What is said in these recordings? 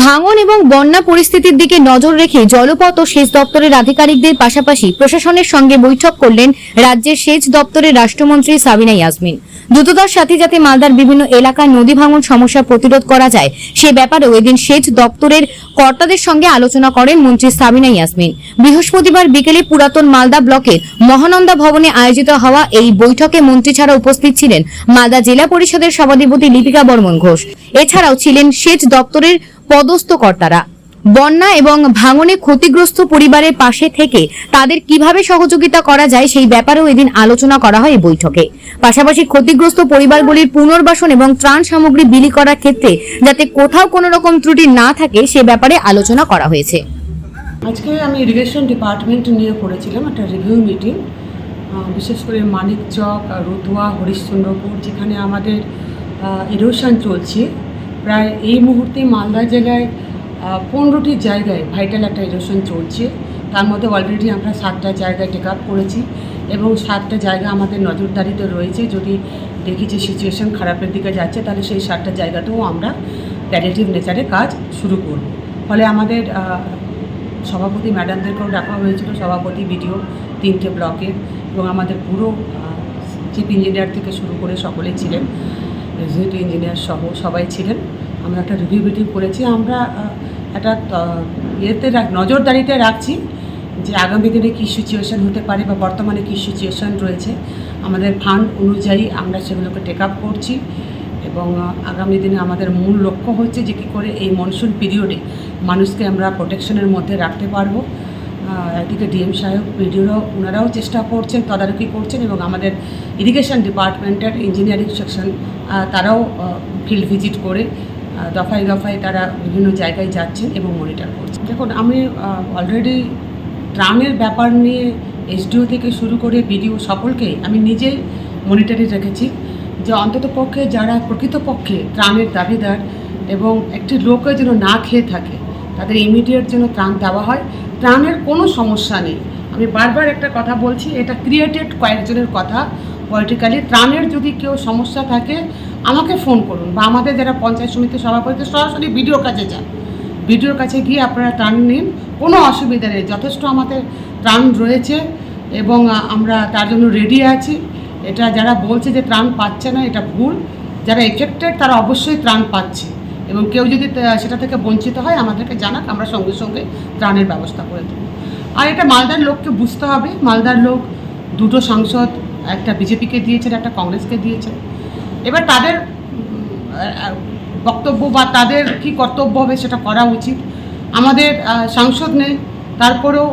ভাঙন এবং বন্যা পরিস্থিতির দিকে নজর রেখে জলপথ ও সেচ দপ্তরের আধিকারিকদের পাশাপাশি প্রশাসনের সঙ্গে বৈঠক করলেন রাজ্যের সেচ দপ্তরের রাষ্ট্রমন্ত্রী সাবিনা ইয়াসমিন। দ্রুততার সাথে যাতে মালদার বিভিন্ন এলাকায় নদী ভাঙন সমস্যা প্রতিরোধ করা যায় সে ব্যাপারেও এদিন সেচ দপ্তরের কর্তাদের সঙ্গে আলোচনা করেন মন্ত্রী সাবিনা ইয়াসমিন। বৃহস্পতিবার বিকেলে পুরাতন মালদা ব্লকের মহানন্দা ভবনে আয়োজিত হওয়া এই বৈঠকে মন্ত্রী ছাড়া উপস্থিত ছিলেন মালদা জেলা পরিষদের সভাধিপতি লিপিকা বর্মন ঘোষ। এছাড়াও ছিলেন সেচ দপ্তরের পদস্থ কর্তারা। বন্যা এবং ভাঙনে ক্ষতিগ্রস্ত পরিবারের পাশে থেকে তাদের কিভাবে সহযোগিতা করা যায় সেই ব্যাপারেও এদিন আলোচনা করা হয় এই বৈঠকে। পাশাপাশি ক্ষতিগ্রস্ত পরিবারগুলির পুনর্বাসন এবং ত্রাণ সামগ্রী বিলি করার ক্ষেত্রে যাতে কোথাও কোনো রকম ত্রুটি না থাকে সে ব্যাপারে আলোচনা করা হয়েছে। আজকে আমি ইরিগেশন ডিপার্টমেন্ট নিয়ে করেছিলাম একটা রিভিউ মিটিং, বিশেষ করে মানিকচক, রতুয়া, হরিশ্চন্দ্রপুর, যেখানে আমাদের ইরোশন চলছে। প্রায় এই মুহূর্তে মালদা জেলায় 15টি জায়গায় ভাইটাল একটা ইরোশন চলছে। তার মধ্যে অলরেডি আমরা 7টা জায়গায় টেক আপ করেছি এবং 7টা জায়গা আমাদের নজরদারিতে রয়েছে। যদি দেখি যে সিচুয়েশন খারাপের দিকে যাচ্ছে তাহলে সেই 7টা জায়গাতেও আমরা প্যালিয়েটিভ নেচারে কাজ শুরু করব। ফলে আমাদের সভাপতি ম্যাডামদেরকেও ডাকা হয়েছিল, সভাপতি, বিডিও, 3টে ব্লকের, এবং আমাদের পুরো চিফ ইঞ্জিনিয়ার থেকে শুরু করে সকলেই ছিলেন, এক্সিকিউটিভ ইঞ্জিনিয়ার সহ সবাই ছিলেন। আমরা একটা রিভিউ মিটিং করেছি। আমরা একটা নজরদারিতে রাখছি যে আগামী দিনে কী সিচুয়েশান হতে পারে বা বর্তমানে কী সিচুয়েশান রয়েছে। আমাদের ফান্ড অনুযায়ী আমরা সেগুলোকে টেক আপ করছি এবং আগামী দিনে আমাদের মূল লক্ষ্য হচ্ছে যে কী করে এই মনসুন পিরিয়ডে মানুষকে আমরা প্রোটেকশনের মধ্যে রাখতে পারবো। একদিকে ডিএম সাহেব, বিডিওরাও, ওনারাও চেষ্টা করছেন, তদারকি করছেন, এবং আমাদের ইরিগেশন ডিপার্টমেন্টের ইঞ্জিনিয়ারিং সেকশন তারাও ফিল্ড ভিজিট করে দফায় দফায় তারা বিভিন্ন জায়গায় যাচ্ছেন এবং মনিটর করছেন। দেখুন, আমি অলরেডি ত্রাণের ব্যাপার নিয়ে এসডিও থেকে শুরু করে বিডিও সকলকেই আমি নিজেই মনিটরে রেখেছি যে অন্তত পক্ষে যারা প্রকৃতপক্ষে ত্রাণের দাবিদার এবং একটি লোকে যেন না খেয়ে থাকে তাদের ইমিডিয়েট যেন ত্রাণ দেওয়া হয়। ত্রাণের কোনো সমস্যা নেই। আমি বারবার একটা কথা বলছি, এটা ক্রিয়েটেড কয়েকজনের কথা পলিটিক্যালি। ত্রাণের যদি কেউ সমস্যা থাকে আমাকে ফোন করুন, বা আমাদের যারা পঞ্চায়েত সমিতির সভাপতি সরাসরি বিডিওর কাছে যান, বিডিওর কাছে গিয়ে আপনারা ত্রাণ নিন, কোনো অসুবিধা নেই। যথেষ্ট আমাদের ত্রাণ রয়েছে এবং আমরা তার জন্য রেডি আছি। এটা যারা বলছে যে ত্রাণ পাচ্ছে না, এটা ভুল। যারা এফেক্টেড তারা অবশ্যই ত্রাণ পাচ্ছে, এবং কেউ যদি সেটা থেকে বঞ্চিত হয় আমাদেরকে জানাক, আমরা সঙ্গে সঙ্গে ত্রাণের ব্যবস্থা করে দেবো। আর এটা মালদার লোককে বুঝতে হবে। মালদার লোক 2টো সাংসদ, একটা বিজেপিকে দিয়েছেন, একটা কংগ্রেসকে দিয়েছেন। এবার তাদের বক্তব্য বা তাদের কি কর্তব্য হবে সেটা করা উচিত। আমাদের সাংসদ নেই, তারপরেও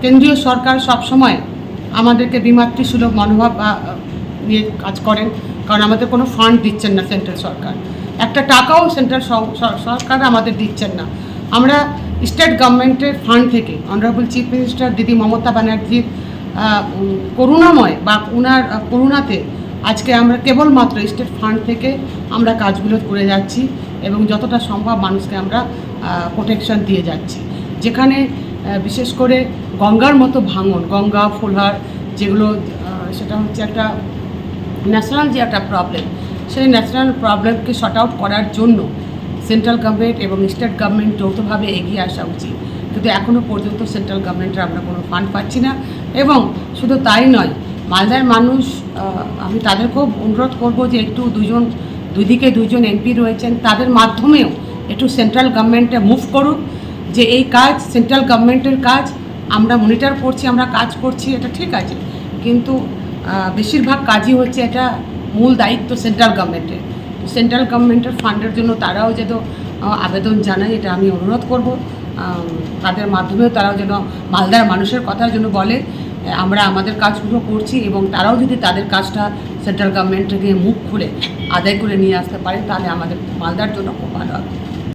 কেন্দ্রীয় সরকার সবসময় আমাদেরকে বিমাতৃসুলভ মনোভাব নিয়ে কাজ করেন, কারণ আমাদের কোনো ফান্ড দিচ্ছেন না সেন্ট্রাল সরকার, একটা টাকাও সেন্ট্রাল সরকার আমাদের দিচ্ছেন না। আমরা স্টেট গভর্নমেন্টের ফান্ড থেকে অনারেবল চিফ মিনিস্টার দিদি মমতা ব্যানার্জির করুণাময় বা ওনার করুণাতে আজকে আমরা কেবলমাত্র স্টেট ফান্ড থেকে আমরা কাজগুলো করে যাচ্ছি এবং যতটা সম্ভব মানুষকে আমরা প্রোটেকশন দিয়ে যাচ্ছি। যেখানে বিশেষ করে গঙ্গার মতো ভাঙন, গঙ্গা, ফুলহার, যেগুলো সেটা হচ্ছে একটা ন্যাশনাল যে একটা প্রবলেম, সেই ন্যাশনাল প্রবলেমকে শর্ট আউট করার জন্য সেন্ট্রাল গভর্নমেন্ট এবং স্টেট গভর্নমেন্ট যৌথভাবে এগিয়ে আসা উচিত। কিন্তু এখনও পর্যন্ত সেন্ট্রাল গভর্নমেন্টের আমরা কোনো ফান্ড পাচ্ছি না। এবং শুধু তাই নয়, মালদার মানুষ, আমি তাদেরকেও অনুরোধ করব যে একটু দুদিকে 2জন এমপি রয়েছেন, তাদের মাধ্যমেও একটু সেন্ট্রাল গভর্নমেন্টে মুভ করুক যে এই কাজ সেন্ট্রাল গভর্নমেন্টের কাজ, আমরা মনিটর করছি, আমরা কাজ করছি, এটা ঠিক আছে, কিন্তু বেশিরভাগ কাজই হচ্ছে এটা মূল দায়িত্ব সেন্ট্রাল গভর্নমেন্টের। সেন্ট্রাল গভর্নমেন্টের ফান্ডের জন্য তারাও যেন আবেদন জানায়, এটা আমি অনুরোধ করব। তাদের মাধ্যমেও তারাও যেন মালদার মানুষের কথা যেন বলে আমরা আমাদের কাজগুলো করছি, এবং তারাও যদি তাদের কাজটা সেন্ট্রাল গভর্নমেন্ট থেকে মুখ খুলে আদায় করে নিয়ে আসতে পারে তাহলে আমাদের মালদার জন্য খুব ভালো হবে।